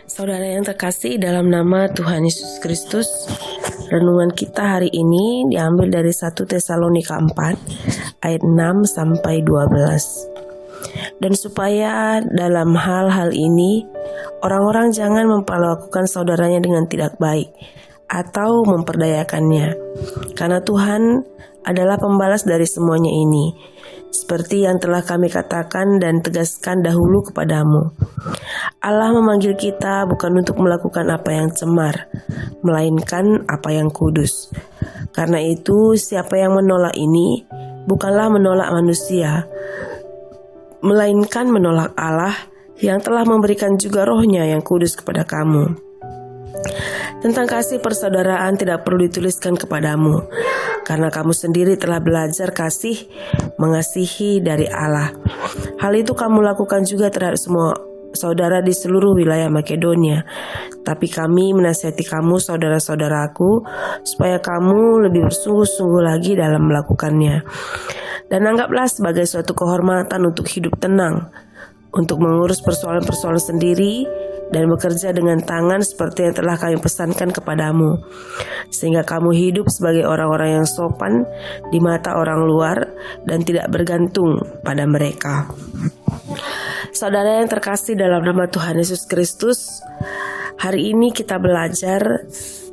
Saudara yang terkasih dalam nama Tuhan Yesus Kristus, renungan kita hari ini diambil dari 1 Tesalonika 4 ayat 6 sampai 12. Dan supaya dalam hal-hal ini orang-orang jangan memperlakukan saudaranya dengan tidak baik atau memperdayakannya, karena Tuhan adalah pembalas dari semuanya ini, seperti yang telah kami katakan dan tegaskan dahulu kepadamu. Allah memanggil kita bukan untuk melakukan apa yang cemar, melainkan apa yang kudus. Karena itu, siapa yang menolak ini bukanlah menolak manusia, melainkan menolak Allah yang telah memberikan juga Roh-Nya yang kudus kepada kamu. Tentang kasih persaudaraan tidak perlu dituliskan kepadamu, karena kamu sendiri telah belajar mengasihi dari Allah. Hal itu kamu lakukan juga terhadap semua saudara di seluruh wilayah Makedonia. Tapi kami menasihati kamu, saudara-saudaraku, supaya kamu lebih bersungguh-sungguh lagi dalam melakukannya. Dan anggaplah sebagai suatu kehormatan untuk hidup tenang, untuk mengurus persoalan-persoalan sendiri, dan bekerja dengan tangan seperti yang telah kami pesankan kepadamu, sehingga kamu hidup sebagai orang-orang yang sopan di mata orang luar dan tidak bergantung pada mereka. Saudara yang terkasih dalam nama Tuhan Yesus Kristus, hari ini kita belajar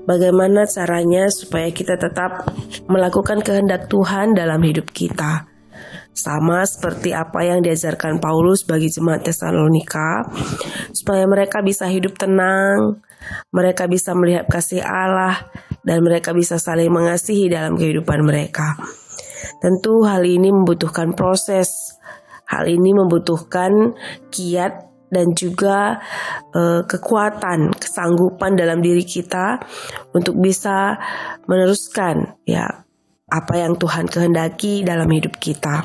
bagaimana caranya supaya kita tetap melakukan kehendak Tuhan dalam hidup kita. Sama seperti apa yang diajarkan Paulus bagi jemaat Tesalonika, supaya mereka bisa hidup tenang, mereka bisa melihat kasih Allah, dan mereka bisa saling mengasihi dalam kehidupan mereka. Tentu hal ini membutuhkan proses, hal ini membutuhkan kiat dan juga kekuatan, kesanggupan dalam diri kita untuk bisa meneruskan apa yang Tuhan kehendaki dalam hidup kita.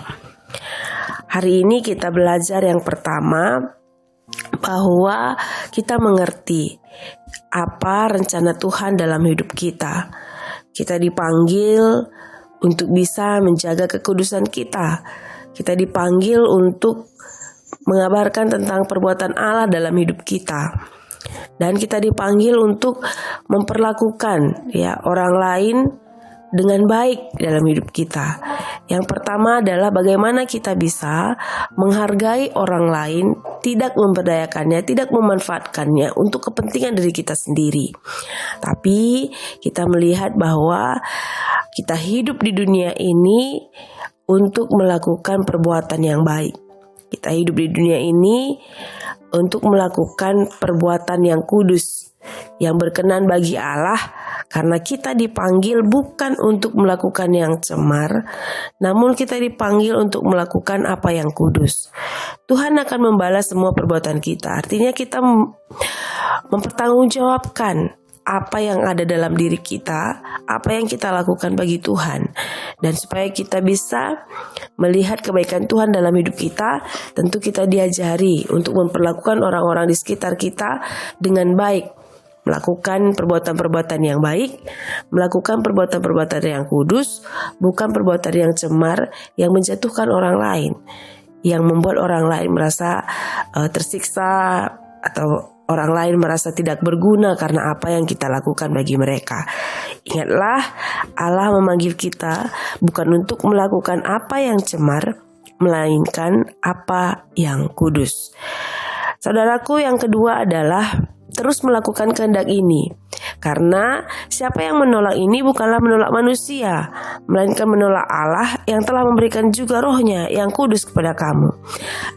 Hari ini kita belajar yang pertama, bahwa kita mengerti apa rencana Tuhan dalam hidup kita. Kita dipanggil untuk bisa menjaga kekudusan kita. Kita dipanggil untuk mengabarkan tentang perbuatan Allah dalam hidup kita. Dan kita dipanggil untuk memperlakukan orang lain dengan baik dalam hidup kita. Yang pertama adalah bagaimana kita bisa menghargai orang lain, tidak memberdayakannya, tidak memanfaatkannya untuk kepentingan diri kita sendiri. Tapi kita melihat bahwa kita hidup di dunia ini untuk melakukan perbuatan yang baik. Kita hidup di dunia ini untuk melakukan perbuatan yang kudus, yang berkenan bagi Allah, karena kita dipanggil bukan untuk melakukan yang cemar, namun kita dipanggil untuk melakukan apa yang kudus. Tuhan akan membalas semua perbuatan kita. Artinya kita mempertanggungjawabkan apa yang ada dalam diri kita, apa yang kita lakukan bagi Tuhan. Dan supaya kita bisa melihat kebaikan Tuhan dalam hidup kita, tentu kita diajari untuk memperlakukan orang-orang di sekitar kita dengan baik, melakukan perbuatan-perbuatan yang baik, melakukan perbuatan-perbuatan yang kudus, bukan perbuatan yang cemar yang menjatuhkan orang lain, yang membuat orang lain merasa tersiksa, atau orang lain merasa tidak berguna karena apa yang kita lakukan bagi mereka. Ingatlah, Allah memanggil kita bukan untuk melakukan apa yang cemar, melainkan apa yang kudus. Saudaraku, yang kedua adalah terus melakukan kehendak ini. Karena siapa yang menolak ini bukanlah menolak manusia, melainkan menolak Allah yang telah memberikan juga Roh-Nya yang kudus kepada kamu.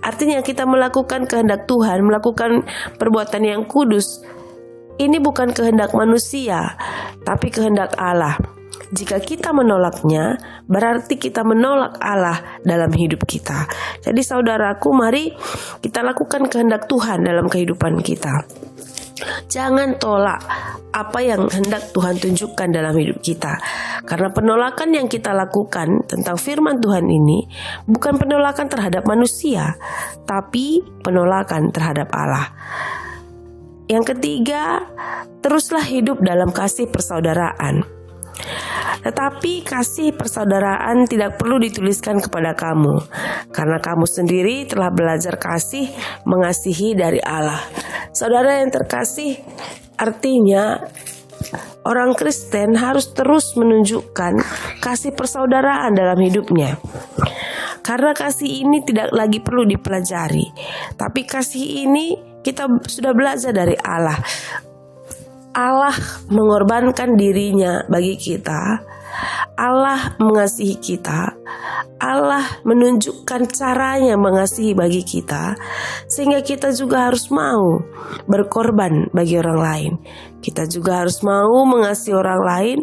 Artinya kita melakukan kehendak Tuhan, melakukan perbuatan yang kudus, ini bukan kehendak manusia, tapi kehendak Allah. Jika kita menolaknya, berarti kita menolak Allah dalam hidup kita. Jadi saudaraku, mari kita lakukan kehendak Tuhan dalam kehidupan kita. Jangan tolak apa yang hendak Tuhan tunjukkan dalam hidup kita. Karena penolakan yang kita lakukan tentang firman Tuhan ini bukan penolakan terhadap manusia, tapi penolakan terhadap Allah. Yang ketiga, teruslah hidup dalam kasih persaudaraan. Tetapi kasih persaudaraan tidak perlu dituliskan kepada kamu, karena kamu sendiri telah belajar kasih mengasihi dari Allah. Saudara yang terkasih, artinya orang Kristen harus terus menunjukkan kasih persaudaraan dalam hidupnya. Karena kasih ini tidak lagi perlu dipelajari, tapi kasih ini kita sudah belajar dari Allah. Allah mengorbankan dirinya bagi kita. Allah mengasihi kita. Allah menunjukkan caranya mengasihi bagi kita, sehingga kita juga harus mau berkorban bagi orang lain. Kita juga harus mau mengasihi orang lain,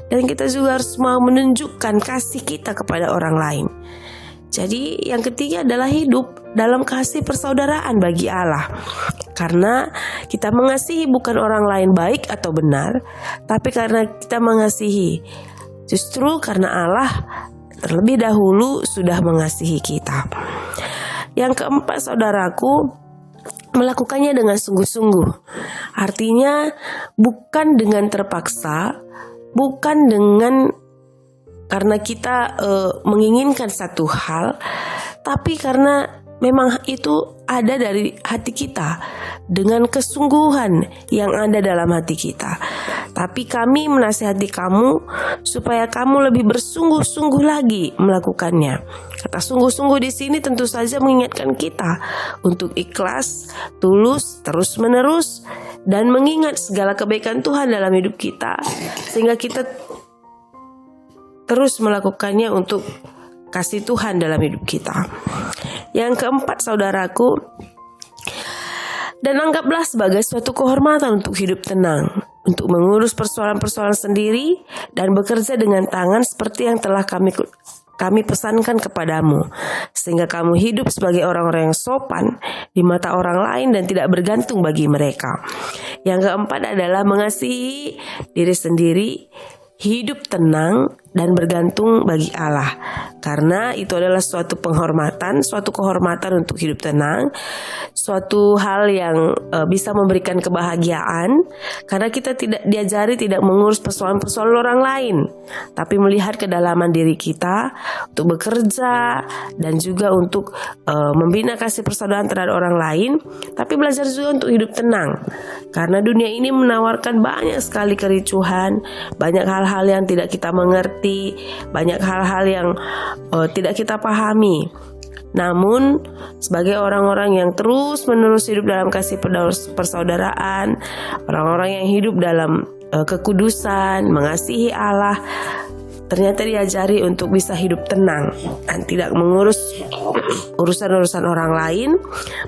dan kita juga harus mau menunjukkan kasih kita kepada orang lain. Jadi yang ketiga adalah hidup dalam kasih persaudaraan bagi Allah. Karena kita mengasihi bukan orang lain baik atau benar, tapi karena kita mengasihi. Justru karena Allah terlebih dahulu sudah mengasihi kita. Yang keempat, saudaraku, melakukannya dengan sungguh-sungguh. Artinya bukan dengan terpaksa, bukan dengan karena kita menginginkan satu hal, tapi karena memang itu ada dari hati kita, dengan kesungguhan yang ada dalam hati kita. Tapi kami menasihati kamu supaya kamu lebih bersungguh-sungguh lagi melakukannya. Kata sungguh-sungguh di sini tentu saja mengingatkan kita untuk ikhlas, tulus, terus-menerus, dan mengingat segala kebaikan Tuhan dalam hidup kita, sehingga kita terus melakukannya untuk kasih Tuhan dalam hidup kita. Yang keempat, saudaraku, dan anggaplah sebagai suatu kehormatan untuk hidup tenang, untuk mengurus persoalan-persoalan sendiri dan bekerja dengan tangan seperti yang telah kami pesankan kepadamu, sehingga kamu hidup sebagai orang-orang yang sopan di mata orang lain dan tidak bergantung bagi mereka. Yang keempat adalah mengasihi diri sendiri, hidup tenang dan bergantung bagi Allah. Karena itu adalah suatu penghormatan, suatu kehormatan untuk hidup tenang, suatu hal yang bisa memberikan kebahagiaan, karena kita tidak diajari tidak mengurus persoalan-persoalan orang lain, tapi melihat kedalaman diri kita untuk bekerja dan juga untuk membina kasih persaudaraan terhadap orang lain, tapi belajar juga untuk hidup tenang. Karena dunia ini menawarkan banyak sekali kericuhan, banyak hal-hal yang tidak kita mengerti, banyak hal-hal yang tidak kita pahami. Namun sebagai orang-orang yang terus-menerus hidup dalam kasih persaudaraan, orang-orang yang hidup dalam kekudusan, mengasihi Allah, ternyata diajari untuk bisa hidup tenang dan tidak mengurus urusan-urusan orang lain,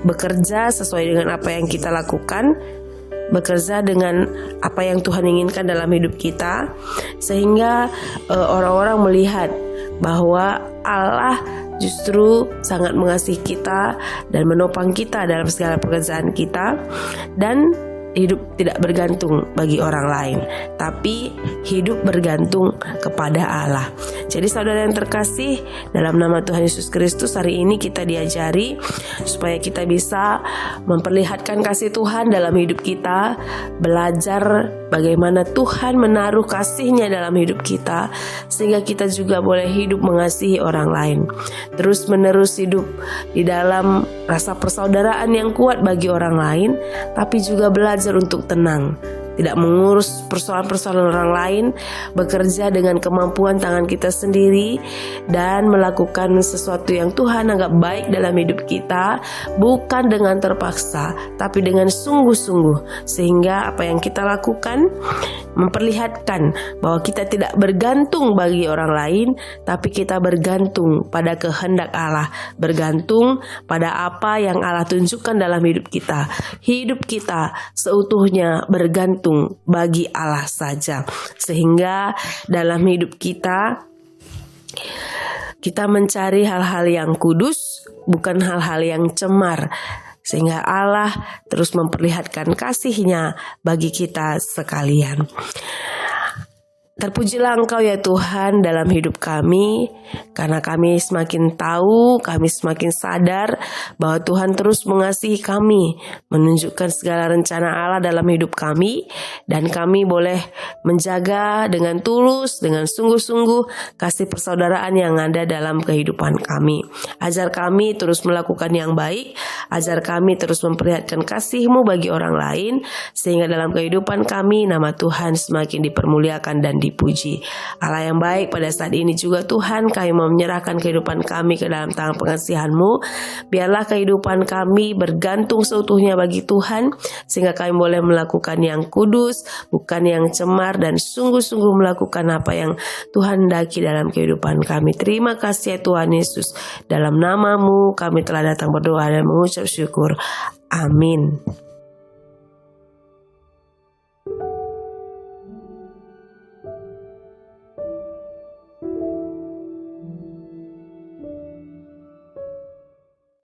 bekerja sesuai dengan apa yang kita lakukan, bekerja dengan apa yang Tuhan inginkan dalam hidup kita, sehingga orang-orang melihat bahwa Allah justru sangat mengasihi kita dan menopang kita dalam segala pekerjaan kita, dan hidup tidak bergantung bagi orang lain, tapi hidup bergantung kepada Allah. Jadi saudara yang terkasih, dalam nama Tuhan Yesus Kristus, hari ini kita diajari supaya kita bisa memperlihatkan kasih Tuhan dalam hidup kita, belajar bagaimana Tuhan menaruh kasih-Nya dalam hidup kita, sehingga kita juga boleh hidup mengasihi orang lain, terus menerus hidup di dalam rasa persaudaraan yang kuat bagi orang lain, tapi juga belajar untuk tenang, tidak mengurus persoalan-persoalan orang lain, bekerja dengan kemampuan tangan kita sendiri, dan melakukan sesuatu yang Tuhan anggap baik dalam hidup kita, bukan dengan terpaksa, tapi dengan sungguh-sungguh, sehingga apa yang kita lakukan memperlihatkan bahwa kita tidak bergantung bagi orang lain, tapi kita bergantung pada kehendak Allah, bergantung pada apa yang Allah tunjukkan dalam hidup kita. Hidup kita seutuhnya bergantung bagi Allah saja, sehingga dalam hidup kita mencari hal-hal yang kudus, bukan hal-hal yang cemar, sehingga Allah terus memperlihatkan kasih-Nya bagi kita sekalian. Terpujilah Engkau ya Tuhan dalam hidup kami, karena kami semakin tahu, kami semakin sadar bahwa Tuhan terus mengasihi kami, menunjukkan segala rencana Allah dalam hidup kami, dan kami boleh menjaga dengan tulus, dengan sungguh-sungguh kasih persaudaraan yang ada dalam kehidupan kami. Ajar kami terus melakukan yang baik, ajar kami terus memperlihatkan kasih-Mu bagi orang lain, sehingga dalam kehidupan kami nama Tuhan semakin dipermuliakan dan dipuji. Allah yang baik, pada saat ini juga Tuhan kami mau menyerahkan kehidupan kami ke dalam tangan pengasihan-Mu. Biarlah kehidupan kami bergantung seutuhnya bagi Tuhan, sehingga kami boleh melakukan yang kudus, bukan yang cemar, dan sungguh-sungguh melakukan apa yang Tuhan hendaki dalam kehidupan kami. Terima kasih ya Tuhan Yesus. Dalam nama-Mu kami telah datang berdoa dan mengucap syukur. Amin.